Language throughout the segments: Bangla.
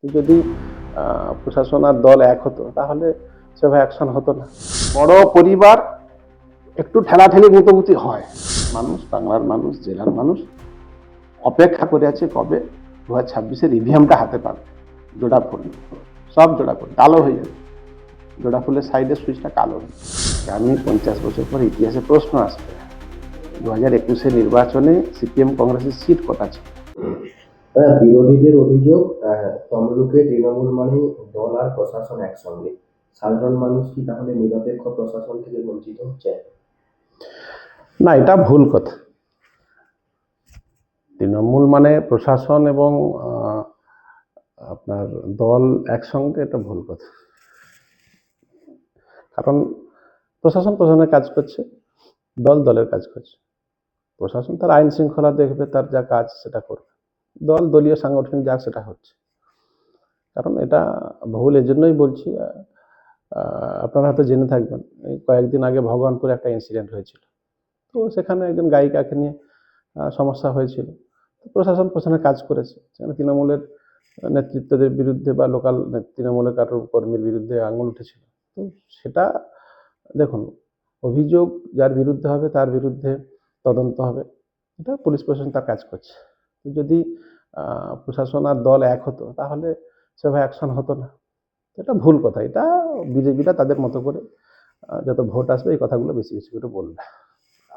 যদি প্রশাসন আর দল এক হতো তাহলে সেভাবে অ্যাকশন হতো না। বড় পরিবার একটু ঠেলাঠেলি গুঁতোগুতি হয়। মানুষ, বাংলার মানুষ, জেলার মানুষ অপেক্ষা করে আছে কবে 2026-এর ইভিএমটা হাতে পাবে। জোড়া ফুল, সব জোড়া ফুল কালো হয়ে যাবে। জোড়া ফুলের সাইডের সুইচটা কালো হয়ে যাবে। আমি 50 বছর পর ইতিহাসে প্রশ্ন আসবে 2021-এর নির্বাচনে সিপিএম কংগ্রেসের সিট কটা ছিল। বিরোধীদের অভিযোগ তমলুকে তৃণমূল মানেই দল আর প্রশাসন একসঙ্গে। সাধারণ মানুষ কি তাহলে নিরপেক্ষ প্রশাসন থেকে বঞ্চিত হচ্ছে? না, এটা ভুল কথা। তৃণমূল মানে প্রশাসন এবং আপনার দল একসঙ্গে, এটা ভুল কথা। কারণ প্রশাসন প্রশাসনের কাজ করছে, দল দলের কাজ করছে। প্রশাসন তার আইন শৃঙ্খলা দেখবে, তার যা কাজ সেটা করবে। দল দলীয় সাংগঠনিক যা সেটা হচ্ছে। কারণ এটা ভুল এজন্যই বলছি, আপনারা হয়তো জেনে থাকবেন এই কয়েকদিন আগে ভগবানপুরে একটা ইনসিডেন্ট হয়েছিল। তো সেখানে একজন গায়িকাকে নিয়ে সমস্যা হয়েছিল। প্রশাসন প্রশাসনের কাজ করেছে, সেখানে তৃণমূলের নেতৃত্বদের বিরুদ্ধে বা লোকাল তৃণমূলের কারোর কর্মীর বিরুদ্ধে আঙুল উঠেছিল। তো সেটা দেখুন, অভিযোগ যার বিরুদ্ধে হবে তার বিরুদ্ধে তদন্ত হবে, এটা পুলিশ প্রশাসন তার কাজ করছে। যদি প্রশাসন আর দল এক হতো তাহলে সেভাবে অ্যাকশন হতো না। এটা ভুল কথা। এটা বিজেপিটা তাদের মতো করে যত ভোট আসবে এই কথাগুলো বেশি বেশি করে বলবে।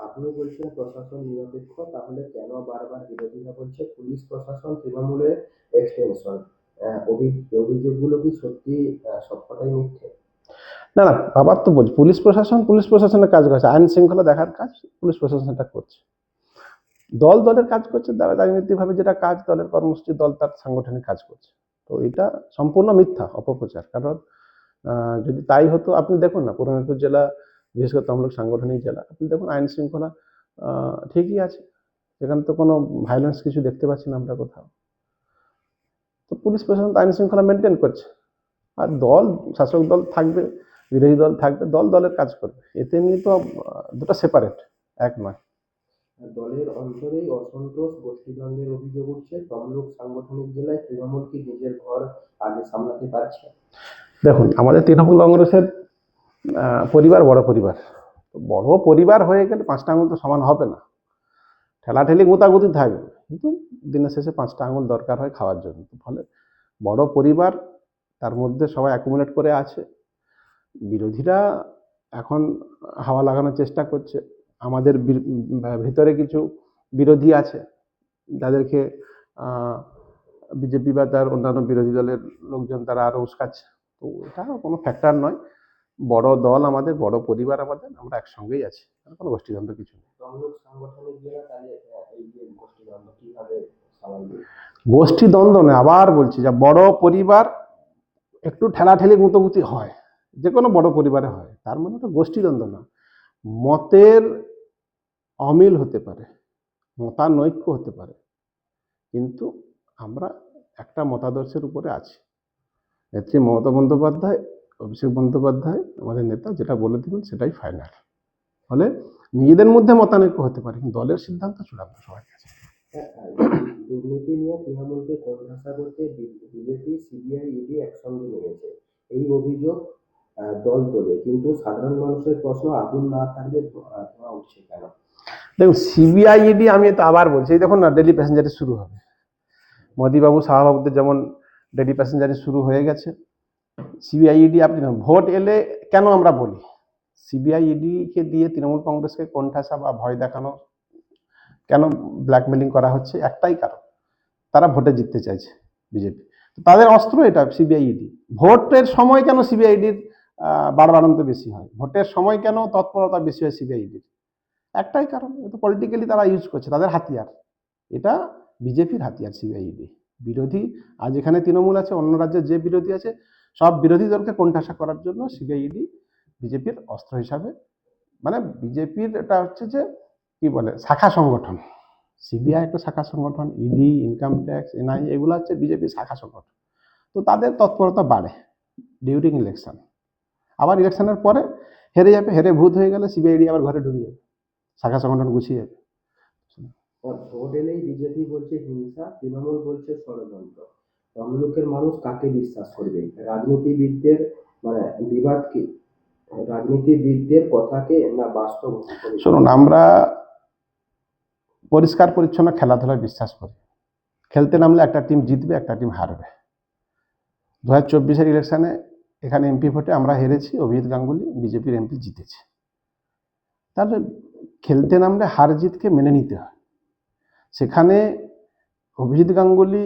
আপনি বলছেন প্রশাসন নিরপেক্ষ, তাহলে কেন বারবার বিরোধীরা বলছে পুলিশ প্রশাসন তৃণমূলের এক্সটেনশন? অভিযোগগুলো কি সত্যি সবকটাই মিথ্যে? না না, আবার তো বলছি পুলিশ প্রশাসনের কাজ করছে, আইন শৃঙ্খলা দেখার কাজ পুলিশ প্রশাসনটা করছে। দল দলের কাজ করছে, তারা রাজনৈতিকভাবে যেটা কাজ, দলের কর্মসূচি, দল তার সাংগঠনিক কাজ করছে। তো এটা সম্পূর্ণ মিথ্যা, অপপ্রচার। কারণ যদি তাই হতো, আপনি দেখুন না, পূর্ব মেদিনীপুর জেলা, বিশেষ করে তমলুক সাংগঠনিক জেলা, আপনি দেখুন আইন শৃঙ্খলা ঠিকই আছে। এখানে তো কোনো ভায়োলেন্স কিছু দেখতে পাচ্ছি না আমরা কোথাও। তো পুলিশ প্রশাসন আইন শৃঙ্খলা মেনটেন করছে। আর দল, শাসক দল থাকবে, বিরোধী দল থাকবে, দল দলের কাজ করবে। এতে নিয়ে তো দুটো সেপারেট, এক নয়। দলের অন্তরেই অসন্তোষ, গোষ্ঠীদ্বন্দ্বের অভিযোগ উঠছে। তমলুক সাংগঠনিক জেলায় তৃণমূল কি নিজের ঘর আগে সামলাতে পারছে? দেখুন, আমাদের তৃণমূল কংগ্রেসের পরিবার বড় পরিবার। তো বড় পরিবার হয়ে গেলে 5টা আঙুল তো সমান হবে না। ঠেলাঠেলি গুতাগুতি থাকবে, কিন্তু দিনের শেষে 5টা আঙুল দরকার হয় খাওয়ার জন্য। ফলে বড় পরিবার, তার মধ্যে সবাই অ্যাকুমুলেট করে আছে। বিরোধীরা এখন হাওয়া লাগানোর চেষ্টা করছে। আমাদের ভিতরে কিছু বিরোধী আছে, যাদেরকে বিজেপি বা তার অন্যান্য বিরোধী দলের লোকজন তারা আরও উস্কাচ্ছে। তো এটা কোনো ফ্যাক্টর নয়। বড় দল আমাদের, বড় পরিবার আমাদের, আমরা একসঙ্গেই আছি, কোনো গোষ্ঠীদ্বন্দ্ব কিছু নেই। তমলুক সাংগঠনিক জেলা তাহলে এই যে গোষ্ঠীদ্বন্দ্ব কিভাবে সামাল? গোষ্ঠীদ্বন্দ্ব নয়, আবার বলছি, যা বড় পরিবার একটু ঠেলাঠেলি গুঁতোগুতি হয়, যে কোনো বড় পরিবারে হয়, তার মানে তো গোষ্ঠীদ্বন্দ্ব না। মতের অমিল হতে পারে, মতানৈক্য হতে পারে, কিন্তু আমরা একটা মতাদর্শের উপরে আছি। নেত্রী মমতা বন্দ্যোপাধ্যায়, অভিষেক বন্দ্যোপাধ্যায় আমাদের নেতা, যেটা বলে দেবেন সেটাই ফাইনাল। ফলে নিজেদের মধ্যে মতানৈক্য হতে পারে, কিন্তু দলের সিদ্ধান্ত চূড়ান্ত সবার কাছে। দুর্নীতি নিয়ে তৃণমূলকে কোণঠাসা করতে বিজেপি, সিবিআই, ইডি একসঙ্গে নেমেছে, এই অভিযোগ দল তোলে। কিন্তু সাধারণ মানুষের প্রশ্ন, আগুন না থাকলে ধোঁয়া উঠছে কেন? দেখুন, সিবিআই ইডি, আমি তো আবার বলছি, এই দেখুন না, ডেলি প্যাসেঞ্জারি শুরু হবে। মোদিবাবু, শাহবাবুদের যেমন ডেলি প্যাসেঞ্জারি শুরু হয়ে গেছে, সিবিআই ইডি। আপনি ভোট এলে কেন আমরা বলি সিবিআই ইডিকে দিয়ে তৃণমূল কংগ্রেসকে কোণঠাসা বা ভয় দেখানো, কেন ব্ল্যাকমেলিং করা হচ্ছে? একটাই কারণ, তারা ভোটে জিততে চাইছে বিজেপি। তাদের অস্ত্র এটা সিবিআই ইডি। ভোটের সময় কেন সিবিআই ইডির বাড়বাড়ন্ত বেশি হয়, ভোটের সময় কেন তৎপরতা বেশি হয় সিবিআই ইডির? একটাই কারণ, এটা পলিটিক্যালি তারা ইউজ করছে, তাদের হাতিয়ার। এটা বিজেপির হাতিয়ার সিবিআই ইডি। বিরোধী, আজ এখানে তৃণমূল আছে, অন্য রাজ্যে যে বিরোধী আছে, সব বিরোধী দলকে কোণঠাসা করার জন্য সিবিআই ইডি বিজেপির অস্ত্র হিসাবে, মানে বিজেপির এটা হচ্ছে যে কি বলে, শাখা সংগঠন। সিবিআই একটা শাখা সংগঠন, ইডি, ইনকাম ট্যাক্স, এনআই, এগুলো হচ্ছে বিজেপির শাখা সংগঠন। তো তাদের তৎপরতা বাড়ে ডিউরিং ইলেকশন। আবার ইলেকশনের পরে হেরে যাবে, হেরে ভূত হয়ে গেলে সিবিআইডি আবার ঘরে ঢুকে যাবে, শাখা সংগঠন গুছিয়ে যাবে। ভোট এলেই বিজেপি বলছে হিংসা, তৃণমূল বলছে ষড়যন্ত্র। তমলুকের মানুষ কাকে বিশ্বাস করবে? রাজনীতিবিদদের মানে বিবাদ কি, রাজনীতিবিদদের কথাকে না বাস্তব পরিস্থিতি? শুনুন, আমরা পরিষ্কার পরিচ্ছন্ন খেলাধুলায় বিশ্বাস করি। খেলতে নামলে একটা টিম জিতবে, একটা টিম হারবে। 2024-এর ইলেকশনে এখানে এমপি ভোটে আমরা হেরেছি, অভিজিৎ গাঙ্গুলি বিজেপির এমপি জিতেছে। তাহলে খেলতে নামলে হার জিতকে মেনে নিতে হয়। সেখানে অভিজিৎ গাঙ্গুলি,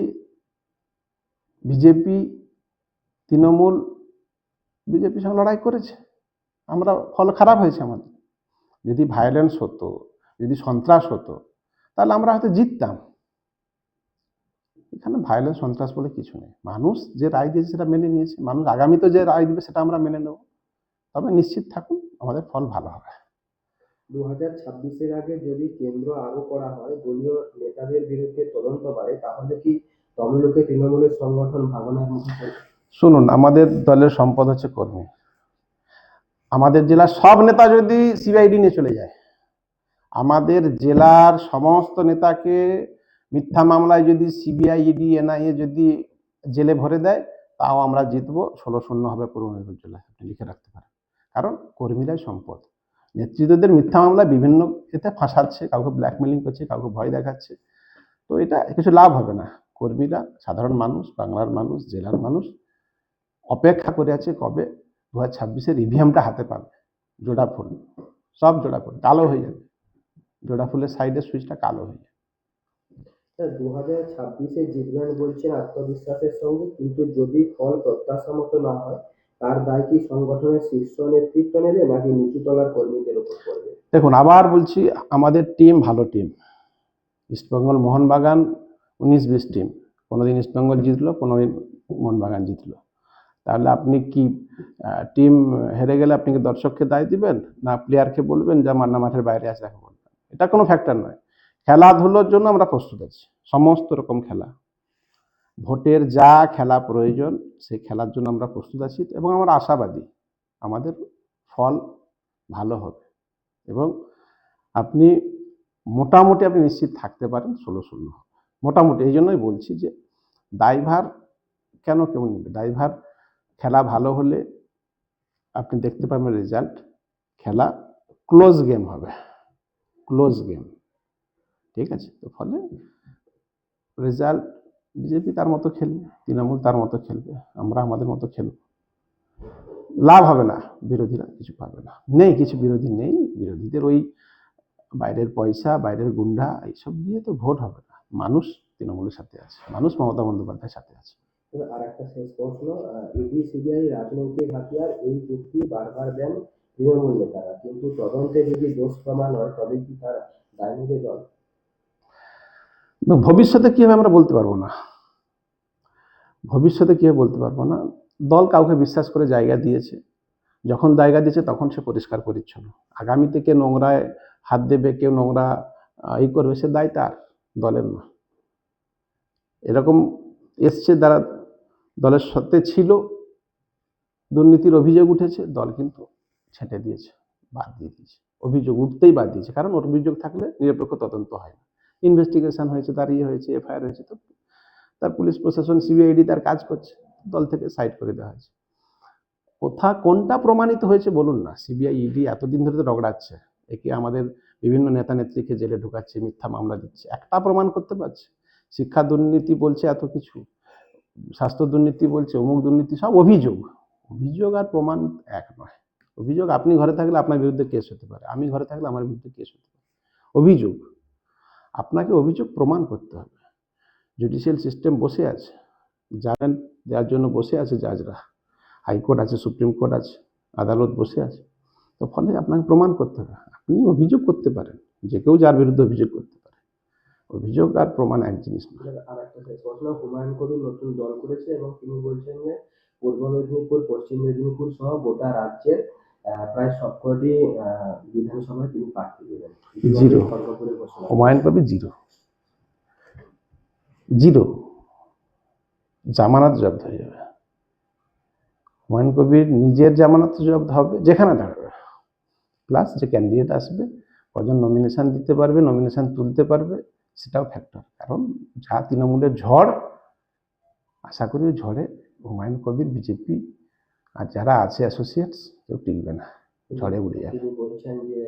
বিজেপি, তৃণমূল বিজেপির সঙ্গে লড়াই করেছে, আমরা ফল খারাপ হয়েছে আমাদের। যদি ভায়োলেন্স হতো, যদি সন্ত্রাস হতো, তাহলে আমরা হয়তো জিততাম। এখানে ভায়োলেন্স সন্ত্রাস বলে কিছু নেই। মানুষ যে রায় দিয়েছে সেটা মেনে নিয়েছে। মানুষ আগামীতে যে রায় দিবে সেটা আমরা মেনে নেব। তবে নিশ্চিত থাকুন, আমাদের ফল ভালো হবে। 2026-এর আগে যদি কেন্দ্র আরো করা হয়, দলীয় নেতাদের বিরুদ্ধে তদন্ত বাড়ে, তাহলে কি তমলুকে তৃণমূলের সংগঠন ভাঙনের মুখে পড়বে? শুনুন, আমাদের দলের সম্পদ হচ্ছে কর্মী। আমাদের জেলার সব নেতা যদি সিবিআইডি নিয়ে চলে যায়, আমাদের জেলার সমস্ত নেতাকে মিথ্যা মামলায় যদি সিবিআই, ইডি, এনআইএ যদি জেলে ভরে দেয়, তাও আমরা জিতবো। 16-0 হবে পূর্ব মেদিনীপুর জেলায়, আপনি লিখে রাখতে পারেন। কারণ কর্মীরাই সম্পদ। নেতৃত্বদের মিথ্যা মামলায় বিভিন্ন এতে ফাঁসাচ্ছে, কাউকে ব্ল্যাকমেলিং করছে, কাউকে ভয় দেখাচ্ছে। তো এটা কিছু লাভ হবে না। কর্মীরা, সাধারণ মানুষ, বাংলার মানুষ, জেলার মানুষ অপেক্ষা করে আছে কবে 2026-এর ইভিএমটা হাতে পাবে। জোড়া ফুল, সব জোড়া ফুল কালো হয়ে যাবে। জোড়া ফুলের সাইডের সুইচটা কালো হয়ে যাবে। স্যার, 2026-এ জিতবেন বলছেন আত্মবিশ্বাসের সঙ্গে, কিন্তু যদি ফল প্রত্যাশা মতো না হয়, তার দায় কি সংগঠনের শীর্ষ নেতৃত্ব নেবে নাকি নিচু তলার কর্মীদের উপর পড়বে? দেখুন, আবার বলছি, আমাদের টিম ভালো টিম। ইস্টবেঙ্গল মোহনবাগান 19-20 টিম। কোনোদিন ইস্টবেঙ্গল জিতলো, কোনোদিন মোহনবাগান জিতলো। তাহলে আপনি কি টিম হেরে গেলে আপনি কি দর্শককে দায় দিবেন, না প্লেয়ারকে বলবেন যে আমার না মাঠের বাইরে আছে তাকে বলবেন? এটা কোনো ফ্যাক্টর নয়। খেলাধুলোর জন্য আমরা প্রস্তুত আছি, সমস্ত রকম খেলা। ভোটের যা খেলা প্রয়োজন সেই খেলার জন্য আমরা প্রস্তুত আছি, এবং আমরা আশাবাদী আমাদের ফল ভালো হবে। এবং আপনি মোটামুটি আপনি নিশ্চিত থাকতে পারেন 16-0 হবে। মোটামুটি এই জন্যই বলছি যে দায়ভার কেন কেউ নেবে? দায়ভার খেলা ভালো হলে আপনি দেখতে পাবেন রেজাল্ট। খেলা ক্লোজ গেম হবে, ক্লোজ গেম, ঠিক আছে? তো ফলে রেজাল্ট বিজেপি তার মতো খেলবে, তৃণমূল তার মতো খেলবে, আমরা আমাদের মতো খেলব। লাভ হবে না, বিরোধীরা কিছু পাবে না। নেই, কিছু বিরোধী নেই। বিরোধীদের ওই বাইরের পয়সা, বাইরের গুন্ডা, এইসব দিয়ে তো ভোট হবে না। মানুষ তৃণমূলের সাথে আছে, মানুষ মমতা বন্দ্যোপাধ্যায়ের সাথে আছে। আর একটা শেষ প্রশ্ন, ইডি সিবিআই রাজনৈতিক হাতিয়ার, এই যুক্তি বারবার দেন তৃণমূল নেতারা, কিন্তু তদন্তে যদি দোষ প্রমাণ হয় তবে কি তার দায় নেবে দল? ভবিষ্যতে কি হবে আমরা বলতে পারবো না। ভবিষ্যতে কি হবে বলতে পারবো না। দল কাউকে বিশ্বাস করে জায়গা দিয়েছে, যখন জায়গা দিয়েছে তখন সে পরিষ্কার পরিচ্ছন্ন। আগামীতে কে নোংরায় হাত দেবে, কেউ নোংরা ই করবে, সে দায় তার, দলের না। এরকম এসছে, যারা দলের সত্ত্বে ছিল, দুর্নীতির অভিযোগ উঠেছে, দল কিন্তু ছেঁটে দিয়েছে, বাদ দিয়ে দিয়েছে। অভিযোগ উঠতেই বাদ দিয়েছে, কারণ অভিযোগ থাকলে নিরপেক্ষ তদন্ত হয় না। ইনভেস্টিগেশন হয়েছে, তার হয়েছে, এফআইআর হয়েছে, তো তার পুলিশ প্রশাসন, সিবিআইডি তার কাজ করছে, দল থেকে সাইড করে দেওয়া হয়েছে। কোনটা প্রমাণিত হয়েছে বলুন না? সিবিআই, ইডি এতদিন ধরে তো রগড়াচ্ছে, একে আমাদের বিভিন্ন নেতা নেত্রীকে জেলে ঢুকাচ্ছে, মিথ্যা মামলা দিচ্ছে, একটা প্রমাণ করতে পারছে? শিক্ষা দুর্নীতি বলছে এত কিছু, স্বাস্থ্য দুর্নীতি বলছে, অমুক দুর্নীতি, সব অভিযোগ। অভিযোগ আর প্রমাণ এক নয়। অভিযোগ, আপনি ঘরে থাকলে আপনার বিরুদ্ধে কেস হতে পারে, আমি ঘরে থাকলে আমার বিরুদ্ধে কেস হতে পারে। অভিযোগ, আপনাকে অভিযোগ প্রমাণ করতে হবে। জুডিশিয়াল সিস্টেম বসে আছে, জানেন, যার জন্য বসে আছে জাজরা, হাইকোর্ট আছে, সুপ্রিম কোর্ট আছে, আদালত বসে আছে। তো ফলে আপনাকে প্রমাণ করতে হবে। আপনি অভিযোগ করতে পারেন, যে কেউ যার বিরুদ্ধে অভিযোগ করতে পারে। অভিযোগ আর প্রমাণ এক জিনিস না। আর একটা শেষ প্রশ্ন, হুমায়ুন কবির নতুন দল করেছে এবং তিনি বলছেন যে পূর্ব মেদিনীপুর, পশ্চিম মেদিনীপুর সহ গোটা রাজ্যের প্রায় সবকটি বিধানসভায় তিনি প্রার্থী দেবেন। জিরো, খড়গপুরে ঘোষণা। হুমায়ুন কবির জিরো, জিরো, জামানত জব্দ হয়ে যাবে। হুমায়ুন কবির নিজের জামানত জব্দ হবে যেখানে দাঁড়াবে, প্লাস যে ক্যান্ডিডেট আসবে কজন নমিনেশন দিতে পারবে, নমিনেশন তুলতে পারবে, সেটাও ফ্যাক্টর। কারণ যা তৃণমূলের ঝড়, আশা করি ওই ঝড়ে হুমায়ুন কবির, বিজেপি আর যারা আছে অ্যাসোসিয়েটস কেউ টিকবে না, ঝড়ে উড়ে যাবে। তিনি বলছেন যে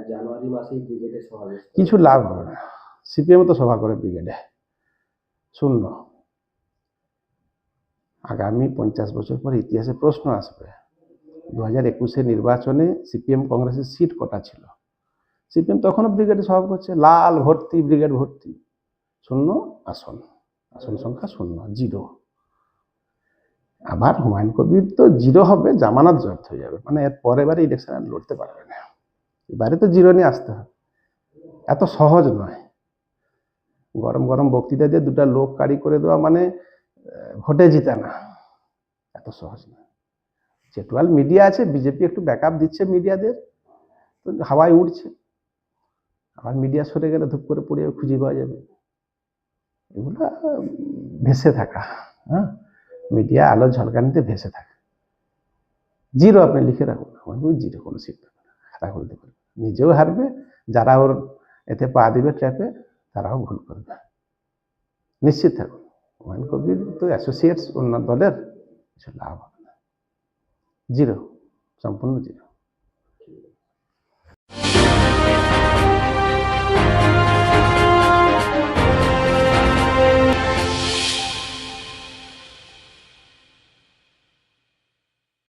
জানুয়ারি মাসেই ব্রিগেডের সমাবেশ করবেন। কিছু লাভ হবে না। সিপিএম তো সভা করে ব্রিগেডে, শূন্য। আগামী 50 বছর পর ইতিহাসে প্রশ্ন আসবে 2021 নির্বাচনে সিপিএম কংগ্রেসের সিট কটা ছিল। সিপিএম তখনও ব্রিগেডে সভা করছে, লাল ভর্তি, ব্রিগেড ভর্তি, শূন্য আসন, আসন সংখ্যা শূন্য, জিরো। আবার হুমায়ুন কবির তো জিরো হবে, জামানত জব্দ হয়ে যাবে, মানে এর পরের বারে ইলেকশন আর লড়তে পারবে না। এবারে তো জিরো নিয়ে আসতে হবে, এত সহজ নয়। গরম গরম বক্তৃতা দিয়ে দুটা লোক কারি করে দেওয়া মানে ভোটে জিতে না, এত সহজ না। চেটুয়াল মিডিয়া আছে, বিজেপি একটু ব্যাকআপ দিচ্ছে মিডিয়াদের, তো হাওয়ায় উঠছে। আবার মিডিয়া সরে গেলে ধূপ করে পড়ে খুঁজে পাওয়া যাবে। এগুলো ভেসে থাকা, হ্যাঁ, মিডিয়া আলো ঝলকানিতে ভেসে থাকা। জিরো আপনি লিখে রাখুন, আমার জিরো, কোনো সিট পাবে না, হারা করতে পারবে, নিজেও হারবে, যারা ওর এতে পা দিবে ট্র্যাপে তারাও ভুল করবে, নিশ্চিত থাকুন। হুমায়ুন কবির তো অ্যাসোসিয়েটস অন্য দলের, কিছু লাভ হবে না, জিরো, সম্পূর্ণ জিরো।